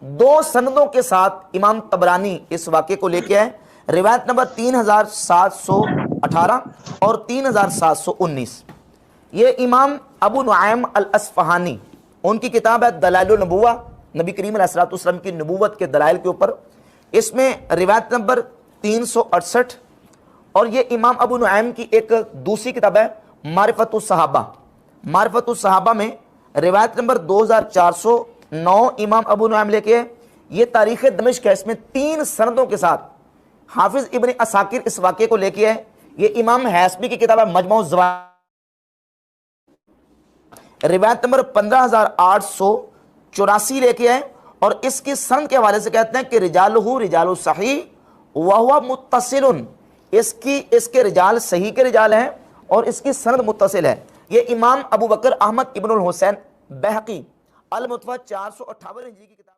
दो सनदों के साथ इमाम तबरानी इस वाक़े को लेके आए। रिवायत नंबर 3718 और 3719। ये इमाम अबू नुआइम अल अस्फहानी, उनकी किताब है दलाइलुन नबुव्वा, नबी करीम अलैहिस्सलातु वस्सलाम की नबूवत के दलाइल के ऊपर। इसमें रिवायत नंबर 368। और ये इमाम अबू नुआइम की एक दूसरी किताब है मारिफतुस सहाबा। मारिफतुस सहाबा में रिवायत नंबर 2409 इमाम अबू नुआइम लेके ये तारीख़ दमिश्क है। इसमें 3 सनदों के साथ हाफिज इब्न असाकिर इस वाक़े को लेके है। ये इमाम हैसमी की किताब है मजमू ज़वाइद, रिवायत नंबर 15884 लेके है। और इसकी सनद के हवाले से कहते हैं कि रिजालुहु रिजालु सही व हुवा मुत्तसिलुन, इसके रिजाल सही के रिजाल हैं और इसकी सनद मुत्तसिल है। ये इमाम अबू बकर अहमद इब्नुल हुसैन बैहकी अल मुतवफ़्फ़ा 458 हिजरी की किताब।